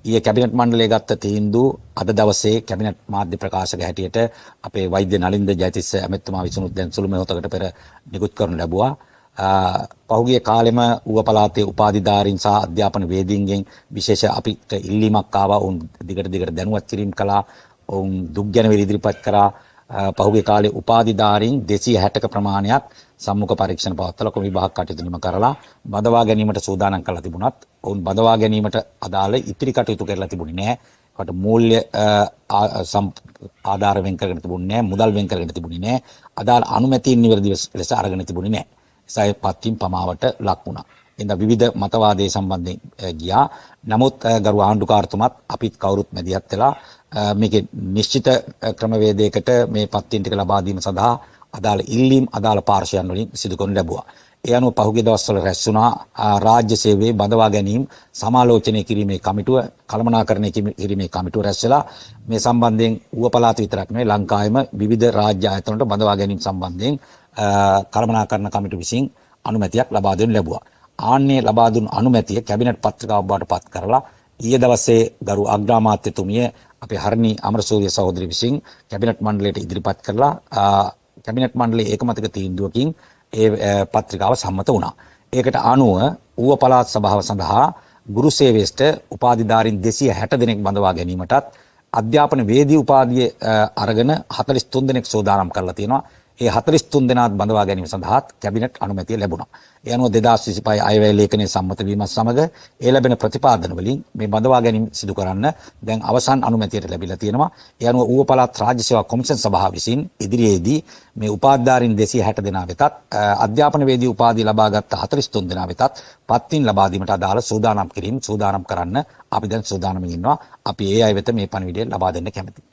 ඊයේ කැබිනට් මණ්ඩලය ගත්ත තීන්දුව අද දවසේ කැබිනට් මාධ්‍ය ප්‍රකාශක හැටියට අපේ වෛද්‍ය නලින්ද ජයතිස්ස ඇමතුමා විසිනුත් දැන් සුළු මොහොතකට පෙර නිකුත් කරනු ලැබුවා. පහුගිය කාලෙම ඌව පළාතේ උපාධිධාරීන් සහ අධ්‍යාපන වේදීන්ගෙන් විශේෂ අපිට ඉල්ලීමක් ආවා. ඔවුන් දිගට දැනුවත් කිරීම කළා. ඔවුන් දුක් ගැන ඉදිරිපත් කරා. පහුගිය කාලේ උපාධිධාරීන් 260ක ප්‍රමාණයක් සම්මුඛ පරීක්ෂණ පවත්වලා කොමි විභාග කටයුතු නිම කරලා බඳවා ගැනීමට සූදානම් කරලා තිබුණත් ඔවුන් බඳවා ගැනීමට අදාළ ඉතිරි කටයුතු කරලා තිබුණේ නැහැ. ඒකට මූල්‍ය ආධාර වෙන් කරගෙන තිබුණේ නැහැ. මුදල් වෙන් කරගෙන තිබුණේ නැහැ. අදාළ අනුමැතිය නිවැරදිව ලෙස අරගෙන තිබුණේ නැහැ. ඒසයි පත්වීම් පමාවට ලක් වුණා. එඳ විවිධ මතවාදයේ සම්බන්ධයෙන් ගියා. නමුත් ගරු ආණ්ඩුකාරතුමත් අපිත් කවුරුත් මැදිහත් වෙලා මේකේ නිශ්චිත ක්‍රමවේදයකට මේ පත්වීම් ටික ලබා දීම සඳහා අදාළ ඉල්ලීම් අදාළ පාර්ශ්වයන් වලින් සිදු කරනු ලැබුවා. ඒ අනුව පහුගිය දවස්වල රැස් වුණා රාජ්‍ය සේවයේ බඳවා ගැනීම සමාලෝචනය කිරීමේ කමිටුව, කළමනාකරණය කිරීමේ කමිටුව රැස් වෙලා මේ සම්බන්ධයෙන් ඌව පළාත විතරක් නෙවෙයි ලංකාවේම විවිධ රාජ්‍ය ආයතන වලට බඳවා ගැනීම සම්බන්ධයෙන් කළමනාකරණ කමිටුව විසින් අනුමැතියක් ලබා දෙනු ලැබුවා. ආන්නේ ලබා දුන් අනුමැතිය කැබිනට් පත්‍රිකාවක් බවට පත් කරලා ඊයේ දවසේ ගරු අග්‍රාමාත්‍යතුමිය අපේ හර්නි අමරසූරිය සහෝදරිය විසින් කැබිනට් මණ්ඩලයට ඉදිරිපත් කරලා කැබිනට් මණ්ඩලයේ ඒකමතික තීන්දුවකින් ඒ පත්‍රිකාව සම්මත වුණා. ඒකට අනුව ඌව පළාත් සභාව සඳහා ගුරු සේවයට උපාධිධාරීන් 260 දෙනෙක් බඳවා ගැනීමටත් අධ්‍යාපන වේදී උපාධිය අරගෙන 43 දෙනෙක් සෝදානම් කරලා තියෙනවා. ඒ 43 දෙනාත් බඳවා ගැනීම සඳහා කැබිනට් අනුමැතිය ලැබුණා. ඒ අනුව 2025 අයවැය ලේඛනයේ සම්මත වීමත් සමග ඒ ලැබෙන ප්‍රතිපාදන වලින් මේ බඳවා ගැනීම සිදු කරන්න දැන් අවසන් අනුමැතියට ලැබිලා තියෙනවා. ඒ අනුව ඌව පළාත් රාජ්‍ය සේවා කොමිෂන් සභාව විසින් ඉදිරියේදී මේ උපාධිධාරීන් 260 දෙනා වෙතත් අධ්‍යාපන වේදී උපාධිය ලබාගත් 43 දෙනා වෙතත් පත්වීම් ලබා දීමට අදාළ සූදානම් කරන්න අපි දැන් සූදානම්ින් ඉන්නවා. අපි ඒ අය වෙත මේ පණිවිඩය ලබා දෙන්න කැමැතියි.